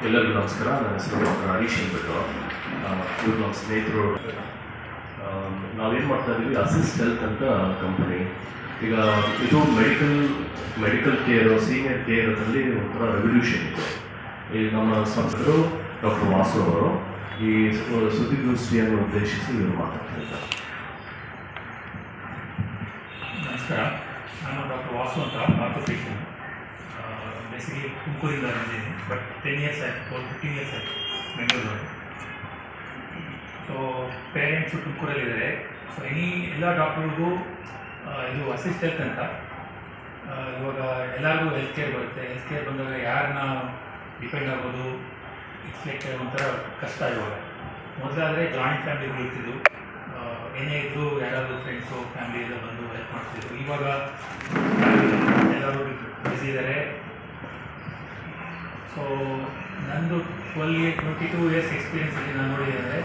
ಎಲ್ಲರಿಗೂ ನಮಸ್ಕಾರ. ನನ್ನ ಹೆಸರು ಡಾಕ್ಟರ್ ಹರೀಶ್ ಅಂದ್ಬಿಟ್ಟು. ಇವರು ನಮ್ಮ ಸ್ನೇಹಿತರು. ನಾವೇನು ಮಾಡ್ತಾ ಇದ್ದೀವಿ, ಅಸಿಸ್ಟ್ ಹೆಲ್ತ್ ಅಂತ ಕಂಪನಿ. ಈಗ ಇದು ಮೆಡಿಕಲ್ ಕೇರು, ಸೀನಿಯರ್ ಕೇರ್ ಅದರಲ್ಲಿ ಒಂಥರ ರೆವಲ್ಯೂಷನ್ ಇದೆ. ಈಗ ನಮ್ಮ ಸಂಸ್ಥರು ಡಾಕ್ಟರ್ ವಾಸು ಅವರು ಈ ಸುದ್ದಿಗೋಷ್ಠಿಯನ್ನು ಉದ್ದೇಶಿಸಿ ಇವರು ಮಾತಾಡ್ತಾ ಇದ್ದಾರೆ. ನಮಸ್ಕಾರ, ನಾನು ಡಾಕ್ಟರ್ ವಾಸು ಅಂತ ಆರ್ಥೋಪೆಡಿಷನ್. ಬೇಸಿಕಲಿ ತುಮಕೂರಿಂದ ಬಂದಿದ್ದೀನಿ, ಬಟ್ 10 years ಆಯಿತು, 15 years ಆಯಿತು ಬೆಂಗಳೂರು. ಸೊ ಪೇರೆಂಟ್ಸು ತುಮಕೂರಲ್ಲಿದ್ದಾರೆ. ಸೊ ಎಲ್ಲ ಡಾಕ್ಟ್ರಿಗೂ ಇದು ಅಸಿಸ್ಟ್ ಹೆಲ್ತ್ ಅಂತ. ಇವಾಗ ಎಲ್ಲರಿಗೂ ಹೆಲ್ತ್ ಕೇರ್ ಬರುತ್ತೆ. ಹೆಲ್ತ್ ಕೇರ್ ಬಂದಾಗ ಯಾರನ್ನ ಡಿಪೆಂಡ್ ಆಗೋದು, ಇಟ್ಸ್ ಲೈಕ್ ಒಂಥರ ಕಷ್ಟ. ಇವಾಗ ಮೊದಲಾದರೆ ಜಾಯಿಂಟ್ ಫ್ಯಾಮಿಲಿಗಳು ಇರ್ತಿದ್ದು, ಏನೇ ಇದ್ದರೂ ಯಾರಾದರೂ ಫ್ರೆಂಡ್ಸು ಫ್ಯಾಮಿಲಿ ಎಲ್ಲ ಬಂದು ಹೆಲ್ಪ್ ಮಾಡ್ತಿದ್ರು. ಇವಾಗ ಎಲ್ಲರೂ ಬ್ಯುಸಿ ಇದ್ದಾರೆ. ಸೊ ನಂದು 22 years ಎಕ್ಸ್ಪೀರಿಯನ್ಸ್ ಇದೆ. ನಾನು ನೋಡಿದರೆ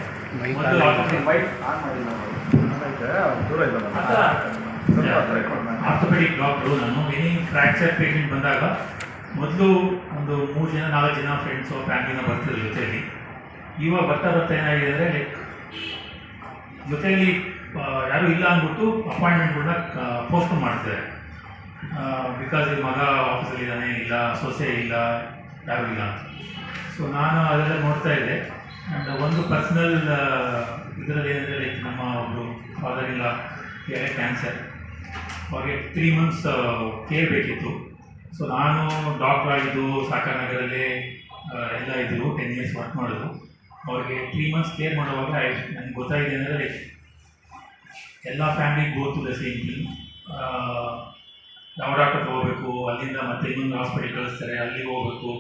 ಆರ್ಥೋಪೆಡಿಕ್ ಡಾಕ್ಟ್ರು. ನಾನು ಏನೇ ಫ್ರ್ಯಾಕ್ಚರ್ ಪೇಷೆಂಟ್ ಬಂದಾಗ ಮೊದಲು ಒಂದು 3-4 ಜನ ಫ್ರೆಂಡ್ಸು ಫ್ಯಾಮಿಲಿನ ಬರ್ತಿದ್ರು ಜೊತೆಯಲ್ಲಿ. ಇವಾಗ ಬರ್ತಾ ಏನಾಗಿದೆ ಅಂದರೆ ಲೈಕ್ ಜೊತೆಯಲ್ಲಿ ಯಾರೂ ಇಲ್ಲ ಅಂದ್ಬಿಟ್ಟು ಅಪಾಯಿಂಟ್ಮೆಂಟ್ಗಳನ್ನ ಪೋಸ್ಟ್ಪೋನ್ ಮಾಡ್ತಾರೆ. ಬಿಕಾಸ್ ಈ ಮಗ ಆಫೀಸಲ್ಲಿದ್ದಾನೆ, ಇಲ್ಲ ಸೊಸೆ ಇಲ್ಲ, ಯಾರೂ ಇಲ್ಲ ಅಂತ. ಸೊ ನಾನು ಅದೆಲ್ಲ ನೋಡ್ತಾ ಇದ್ದೆ. ಆ್ಯಂಡ್ ಒಂದು ಪರ್ಸ್ನಲ್ ಇದರಲ್ಲಿ ಏನಂದರೆ ಲೈಕ್ ನಮ್ಮ ಒಬ್ಬರು ಫಾದರ್ ಇಲ್ಲ, ಕ್ಯಾನ್ಸರ್, ಅವ್ರಿಗೆ 3 months ಕೇರ್ ಬೇಕಿತ್ತು. ಸೊ ನಾನು ಡಾಕ್ಟ್ರ್ ಆಗಿದ್ದು ಸಾಕಾನಗರಲ್ಲೇ ಎಲ್ಲ ಇದ್ದರು, 10 years ವರ್ಕ್ ಮಾಡೋದು. ಅವ್ರಿಗೆ 3 months ಕೇರ್ ಮಾಡುವಾಗ ನನಗೆ ಗೊತ್ತಾಗಿದೆ ಅಂದರೆ ಲೈಕ್ ಎಲ್ಲ ಫ್ಯಾಮಿಲಿಗೆ go to the same thing. ಯಾವ ಡಾಕ್ಟರ್ ತೊಗೋಬೇಕು, ಅಲ್ಲಿಂದ ಮತ್ತೆ ಇನ್ನೊಂದು ಹಾಸ್ಪಿಟಲ್ ಕಳಿಸ್ತಾರೆ, ಅಲ್ಲಿಗೆ ಹೋಗ್ಬೇಕು,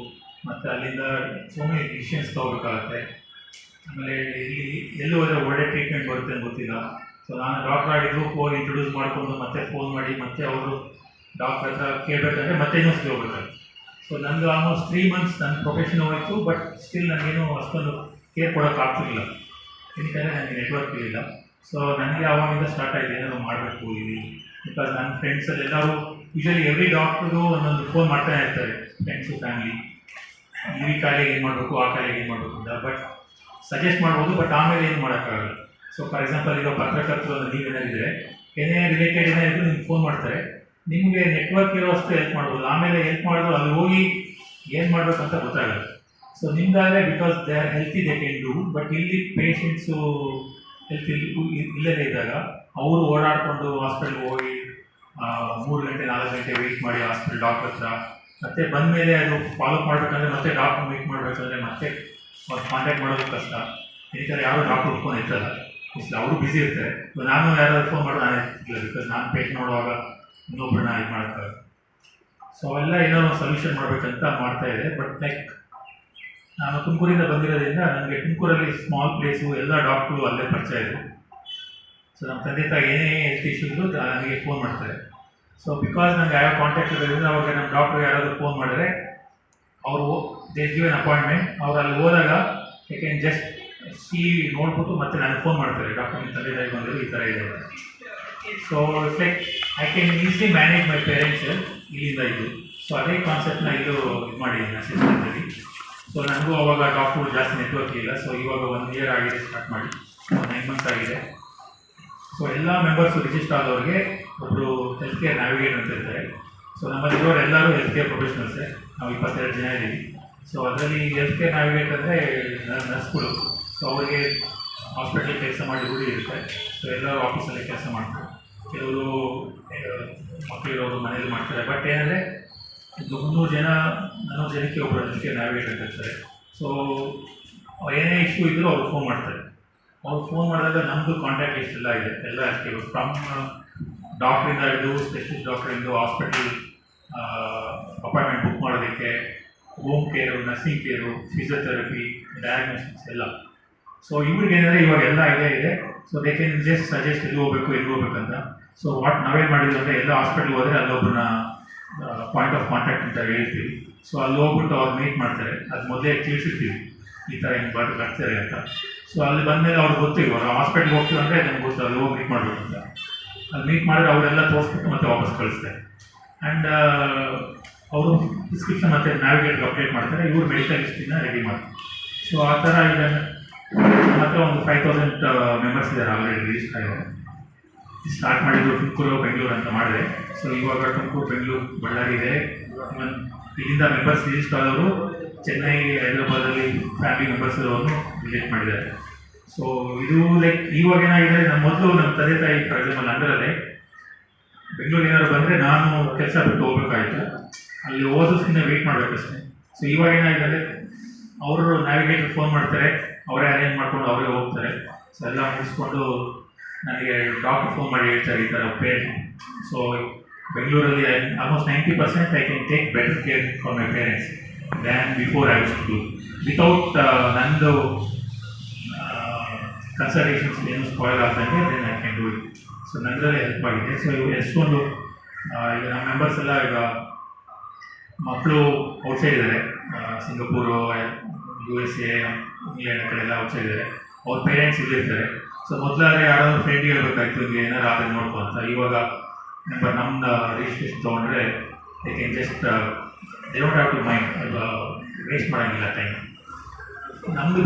ಮತ್ತು ಅಲ್ಲಿಂದ ಸೋ ಮೆನಿ ಡಿಸಿಷನ್ಸ್ ತೊಗೋಬೇಕಾಗತ್ತೆ. ಆಮೇಲೆ ಎಲ್ಲಿ ಹೋದರೆ ಒಳ್ಳೆ ಟ್ರೀಟ್ಮೆಂಟ್ ಬರುತ್ತೆ ಅಂತ ಗೊತ್ತಿಲ್ಲ. ಸೊ ನಾನು ಡಾಕ್ಟರ್ ಆಗಿದ್ದು ಹೋಗಿ ಇಂಟ್ರೊಡ್ಯೂಸ್ ಮಾಡಿಕೊಂಡು ಮತ್ತೆ ಫೋನ್ ಮಾಡಿ ಮತ್ತೆ ಅವರು ಡಾಕ್ಟರ್ ಹತ್ರ ಕೇಳಬೇಕಂದ್ರೆ ಮತ್ತೆ ಇನ್ನೊಂದು ಹೋಗ್ಬೇಕಾಗುತ್ತೆ. ಸೊ ನಂದು ಆಲ್ಮೋಸ್ಟ್ 3 months ನನ್ನ ಪ್ರೊಫೆಷನ್ ಹೋಯಿತು. ಬಟ್ ಸ್ಟಿಲ್ ನನಗೇನು ಅಷ್ಟೊಂದು ಕೇರ್ ಕೊಡೋಕ್ಕಾಗ್ತಿರಲಿಲ್ಲ, ಏನಕ್ಕೆ ನನಗೆ ನೆಟ್ವರ್ಕ್ ಇರಲಿಲ್ಲ. ಸೊ ನನಗೆ ಆವಾಗಿಂದ ಸ್ಟಾರ್ಟ್ ಆಗಿದೆ ಏನಾದರೂ ಮಾಡಬೇಕು ಇಲ್ಲಿ. ಬಿಕಾಸ್ ನನ್ನ ಫ್ರೆಂಡ್ಸಲ್ಲಿ ಎಲ್ಲರೂ ಯೂಶಲಿ ಎವ್ರಿ ಡಾಕ್ಟ್ರಿಗೂ ಒಂದೊಂದು ಫೋನ್ ಮಾಡ್ತಾನೆ ಇರ್ತಾರೆ, ಫ್ರೆಂಡ್ಸು ಫ್ಯಾಮಿಲಿ, ಈ ಕಾಯಿಲೆಗೆ ಏನು ಮಾಡಬೇಕು, ಆ ಕಾಯಿಲೆಗೆ ಏನು ಮಾಡಬೇಕು ಅಂತ. ಬಟ್ ಸಜೆಸ್ಟ್ ಮಾಡ್ಬೋದು, ಬಟ್ ಆಮೇಲೆ ಏನು ಮಾಡೋಕ್ಕಾಗಲ್ಲ. ಸೊ ಫಾರ್ ಎಕ್ಸಾಂಪಲ್ ಈಗ ಪತ್ರಕರ್ತರು ಅಂದರೆ ನೀವೇನಾಗಿದ್ದರೆ ಏನೇ ರಿಲೇಟೆಡ್ ಏನಾದರೂ ನಿಮ್ಗೆ ಫೋನ್ ಮಾಡ್ತಾರೆ, ನಿಮಗೆ ನೆಟ್ವರ್ಕ್ ಇರೋಷ್ಟು ಹೆಲ್ಪ್ ಮಾಡ್ಬೋದು. ಆಮೇಲೆ ಹೆಲ್ಪ್ ಮಾಡಿದ್ರು ಅಲ್ಲಿ ಹೋಗಿ ಏನು ಮಾಡಬೇಕಂತ ಗೊತ್ತಾಗಲ್ಲ. ಸೊ ನಿಮ್ದಾದರೆ because they are healthy they can do. But ಇಲ್ಲಿ ಪೇಷಂಟ್ಸು ಹೆಲ್ತ್ ಇಲ್ಲದೇ ಇದ್ದಾಗ ಅವರು ಓಡಾಡಿಕೊಂಡು ಹಾಸ್ಪಿಟಲ್ಗೆ ಹೋಗಿ 3 ಗಂಟೆ 4 ಗಂಟೆ ವೆಯ್ಟ್ ಮಾಡಿ ಹಾಸ್ಪಿಟಲ್ ಡಾಕ್ಟರ್ ಹತ್ರ, ಮತ್ತೆ ಬಂದ ಮೇಲೆ ಅದು ಫಾಲೋಅಪ್ ಮಾಡಬೇಕಂದ್ರೆ ಮತ್ತೆ ಡಾಕ್ಟರ್ ಮೀಟ್ ಮಾಡಬೇಕಂದ್ರೆ ಮತ್ತೆ ಅವ್ರು ಕಾಂಟ್ಯಾಕ್ಟ್ ಮಾಡೋದು ಕಷ್ಟ. ಈ ಥರ ಯಾರು ಡಾಕ್ಟರ್ ಉಟ್ಕೊಂಡು ಇರ್ತಲ್ಲ, ಅವರು ಬ್ಯುಸಿ ಇರ್ತಾರೆ. ನಾನು ಯಾರಾದ್ರು ಫೋನ್ ಮಾಡೋದು ನಾನೇ ಇಲ್ಲ, ಬಿಕಾಸ್ ನಾನು ಪೇಷಂಟ್ ನೋಡುವಾಗ ಇನ್ನೊಬ್ಬರನ್ನ ಇದು ಮಾಡ್ತಾರೆ. ಸೊ ಅವೆಲ್ಲ ಏನೋ ಒಂದು ಸೊಲ್ಯೂಷನ್ ಮಾಡಬೇಕಂತ ಮಾಡ್ತಾಯಿದೆ. ಬಟ್ ಲೈಕ್ ನಾನು ತುಮಕೂರಿಂದ ಬಂದಿರೋದ್ರಿಂದ ನನಗೆ ತುಮಕೂರಲ್ಲಿ ಸ್ಮಾಲ್ ಪ್ಲೇಸು, ಎಲ್ಲ ಡಾಕ್ಟ್ರು ಅಲ್ಲೇ ಪರಿಚಯ ಇದೆ. ಸೊ ನಮ್ಮ ತಂದೆ ತಾಯಿ ಏನೇ ಹೆಲ್ತ್ ಇಶ್ಯೂ ಇದ್ದು ನನಗೆ ಫೋನ್ ಮಾಡ್ತಾರೆ. ಸೊ ಬಿಕಾಸ್ ನನಗೆ ಯಾವ ಕಾಂಟ್ಯಾಕ್ಟ್ ಇರೋದ್ರಿಂದ ಅವಾಗ ನಮ್ಮ ಡಾಕ್ಟ್ರು ಯಾರಾದರೂ ಫೋನ್ ಮಾಡಿದ್ರೆ ಅವರು ದೇ ಗಿವ್ ಎನ್ ಅಪಾಯಿಂಟ್ಮೆಂಟ್. ಅವ್ರು ಅಲ್ಲಿ ಹೋದಾಗ ಐ ಕ್ಯಾನ್ ಜಸ್ಟ್ ನೋಡ್ಬಿಟ್ಟು ಮತ್ತೆ ನನಗೆ ಫೋನ್ ಮಾಡ್ತಾರೆ, ಡಾಕ್ಟರ್ ನಿಮ್ಮ ತಂದೆ ತಾಯಿ ಬಂದರು, ಈ ಥರ ಇದೆ. So it's like I can easily manage my parents ಇಲ್ಲಿಂದ ಇದು. ಸೊ ಅದೇ ಕಾನ್ಸೆಪ್ಟ್ನ ಇದು ಮಾಡಿದ್ದೀನಿ ಅಸಿಸ್ಟೆಂಟಲ್ಲಿ. ಸೊ ನನಗೂ ಅವಾಗ ಡಾಕ್ಟ್ರು ಜಾಸ್ತಿ ನೆಟ್ವರ್ಕ್ ಇಲ್ಲ. ಸೊ ಇವಾಗ 1 year ಆಗಿದೆ ಸ್ಟಾರ್ಟ್ ಮಾಡಿ, 9 months ಆಗಿದೆ. ಸೊ ಎಲ್ಲ ಮೆಂಬರ್ಸು ರಿಜಿಸ್ಟರ್ ಆದವ್ರಿಗೆ ಒಬ್ಬರು ಹೆಲ್ತ್ ಕೇರ್ ನ್ಯಾವಿಗೇಟ್ ಅಂತ ಇರ್ತಾರೆ. ಸೊ ನಮ್ಮಲ್ಲಿರೋರು ಎಲ್ಲರೂ ಹೆಲ್ತ್ ಕೇರ್ ಪ್ರೊಫೆಷನಲ್ಸೇ. ನಾವು 22 ಜನ ಇದ್ದೀವಿ. ಸೊ ಅದರಲ್ಲಿ ಹೆಲ್ತ್ ಕೇರ್ ನ್ಯಾವಿಗೇಟ್ ಅಂದರೆ ನರ್ಸ್ಗಳು. ಸೊ ಅವರಿಗೆ ಹಾಸ್ಪಿಟಲ್ ಕೆಲಸ ಮಾಡಿ ರೂಢಿ ಇರುತ್ತೆ. ಸೊ ಎಲ್ಲರೂ ಆಫೀಸಲ್ಲಿ ಕೆಲಸ ಮಾಡ್ತಾರೆ, ಕೆಲವರು ಮಕ್ಕಳಿರೋರು ಮನೇಲಿ ಮಾಡ್ತಾರೆ. ಬಟ್ ಏನಂದರೆ 300 ಜನ 400 ಜನಕ್ಕೆ ಒಬ್ಬರು ಹೆಲ್ತ್ ಕೇರ್ ನ್ಯಾವಿಗೇಟ್ ಅಂತ ಇರ್ತಾರೆ. ಸೊ ಏನೇ ಇಶ್ಯೂ ಇದ್ದರೂ ಅವ್ರು ಫೋನ್ ಮಾಡ್ತಾರೆ. ಅವ್ರು ಫೋನ್ ಮಾಡಿದಾಗ ನಮ್ಮದು ಕಾಂಟ್ಯಾಕ್ಟ್ ಲಿಸ್ಟ್ ಎಲ್ಲ ಇದೆ, ಎಲ್ಲ ಇರ್ತೀವಿ. ಫ್ರಮ್ ಡಾಕ್ಟ್ರಿಂದ ಹಿಡಿದು ಸ್ಪೆಷಲಿಸ್ಟ್ ಡಾಕ್ಟ್ರಿಂದ ಹಾಸ್ಪಿಟಲ್ ಅಪಾಯಿಂಟ್ಮೆಂಟ್ ಬುಕ್ ಮಾಡೋದಕ್ಕೆ, home care, nursing care, physiotherapy, diagnostics ಎಲ್ಲ. ಸೊ ಇವ್ರಿಗೆ ಏನಂದರೆ ಇವಾಗ ಎಲ್ಲ ಇದೆ. So they can just suggest ಎಲ್ಲಿ ಹೋಗ್ಬೇಕಂತ. ಸೊ ನಾವೇನು ಮಾಡಿದ್ವಿ ಅಂದರೆ ಎಲ್ಲ ಹಾಸ್ಪಿಟ್ಲ್ಗೆ ಹೋದರೆ ಅಲ್ಲೊಬ್ಬರನ್ನ ಪಾಯಿಂಟ್ ಆಫ್ ಕಾಂಟ್ಯಾಕ್ಟ್ ಅಂತ ಹೇಳ್ತೀವಿ. ಸೊ ಅಲ್ಲಿ ಹೋಗ್ಬಿಟ್ಟು ಅವ್ರು ಮೀಟ್ ಮಾಡ್ತಾರೆ. ಅದು ಮೊದಲೇ ತಿಳಿಸಿರ್ತೀವಿ, ಈ ಥರ ಹಿಂಗೆ ಬರ್ತಾರೆ ಅಂತ. ಸೊ ಅಲ್ಲಿ ಬಂದಮೇಲೆ ಅವ್ರಿಗೆ ಗೊತ್ತು, ಇವಾಗ ಹಾಸ್ಪಿಟ್ಲ್ಗೆ ಹೋಗ್ತೀವಿ ಅಂದರೆ ನಮ್ಗೆ ಗೊತ್ತು ಅಲ್ಲಿ ಹೋಗಿ ಮೀಟ್ ಮಾಡಬೇಕು ಅಂತ. ಅಲ್ಲಿ ಮೀಟ್ ಮಾಡಿದ್ರೆ ಅವರೆಲ್ಲ ತೋರಿಸ್ಬಿಟ್ಟು ಮತ್ತೆ ವಾಪಸ್ ಕಳಿಸ್ತಾರೆ. ಆ್ಯಂಡ್ ಅವರು ಪ್ರಿಸ್ಕ್ರಿಪ್ಷನ್ ಮತ್ತು ನ್ಯಾವಿಗೇಟ್ಗೆ ಅಪ್ಡೇಟ್ ಮಾಡ್ತಾರೆ, ಇವರು ಮೆಡಿಕಲ್ ಹಿಸ್ಟ್ರಿನ ರೆಡಿ ಮಾಡ್ತಾರೆ. ಸೊ ಆ ಥರ ಈಗ ನಮ್ಮ ಹತ್ರ ಒಂದು 5000 ಮೆಂಬರ್ಸ್ ಇದ್ದಾರೆ ಆಲ್ರೆಡಿ ರಿಜಿಸ್ಟರ್ ಆಗಿದ್ದಾರೆ. ಸ್ಟಾರ್ಟ್ ಮಾಡಿದ್ದು ತುಮಕೂರು ಬೆಂಗಳೂರು ಅಂತ ಮಾಡಿದೆ. ಸೊ ಇವಾಗ ತುಮಕೂರು ಬೆಂಗಳೂರು ಬಳ್ಳಾರಿ ಇದೆ. ಇವನ್ ಇಲ್ಲಿಂದ ಮೆಂಬರ್ಸ್ ರಿಜಿಸ್ಟರ್ ಆದವರು ಚೆನ್ನೈ ಹೈದರಾಬಾದಲ್ಲಿ ಫ್ಯಾಮಿಲಿ ಮೆಂಬರ್ಸ್ ಇರೋರು ವಿಸಿಟ್ ಮಾಡಿದ್ದಾರೆ. ಸೊ ಇದು ಲೈಕ್ ಇವಾಗ ಏನಾಗಿದೆ, ನಮ್ಮ ಮೊದಲು ನಮ್ಮ ತಂದೆ ತಾಯಿ ಫಾರ್ ಎಕ್ಸಾಂಪಲ್ ಅಂದ್ರಲ್ಲೇ ಬೆಂಗಳೂರು ಏನಾದ್ರು ಬಂದರೆ ನಾನು ಕೆಲಸ ಬಿಟ್ಟು ಹೋಗ್ಬೇಕಾಯ್ತು, ಅಲ್ಲಿ ಓದೋದಕ್ಕಿಂತ ವೆಯ್ಟ್ ಮಾಡಬೇಕಷ್ಟೇ. ಸೊ ಇವಾಗ ಏನಾಗಿದೆ, ಅವರು ನ್ಯಾವಿಗೇಟರ್ ಫೋನ್ ಮಾಡ್ತಾರೆ, ಅವರೇ ಅರೇಂಜ್ ಮಾಡ್ಕೊಂಡು ಅವರೇ ಹೋಗ್ತಾರೆ. ಸೊ ಎಲ್ಲ ಮುಗಿಸ್ಕೊಂಡು ನನಗೆ ಡಾಕ್ಟರ್ ಫೋನ್ ಮಾಡಿ ಹೇಳ್ತಾರೆ ಈ ಥರ ಪೇರೆಂಟ್. ಸೊ ಬೆಂಗಳೂರಲ್ಲಿ almost 90% I can take better care for my parents than before I was to do without ನಂದು ಕನ್ಸಲ್ಟೇಷನ್ಸ್ ಏನು ಸ್ಪಾಯ್ಲ್ ಆಗ್ದಂಗೆ then I can do it. So ನನ್ನದಲ್ಲೇ ಹೆಲ್ಪ್ ಆಗಿದೆ. ಸೊ ಇವು ಎಷ್ಟೊಂದು ಈಗ ನಮ್ಮ ಮೆಂಬರ್ಸ್ ಎಲ್ಲ ಈಗ ಮಕ್ಕಳು ಔಟ್ಸೈಡ್ ಇದ್ದಾರೆ, ಸಿಂಗಪೂರು, USA, ಇಂಗ್ಲೆಂಡ್ ಆ ಕಡೆ ಎಲ್ಲ ಔಟ್ಸೈಡ್ ಇದ್ದಾರೆ. ಅವ್ರ ಪೇರೆಂಟ್ಸ್ ಇಲ್ಲಿರ್ತಾರೆ. ಸೊ ಮೊದಲಾದ್ರೆ ಯಾರಾದ್ರೂ ಫ್ರೆಂಡ್ಗೆ ಹೇಳ್ಬೇಕಾಯ್ತು ಇಲ್ಲಿ ಏನಾರು ಆದರೆ ನೋಡ್ಕೊ ಅಂತ. ಇವಾಗ ನಮ್ಮದು ರಿಜಿಸ್ಟ್ರೇಷನ್ ತೊಗೊಂಡ್ರೆ they can just they don't have to mind, waste ಮಾಡೋಂಗಿಲ್ಲ ಟೈಮ್. ನಮ್ಮದು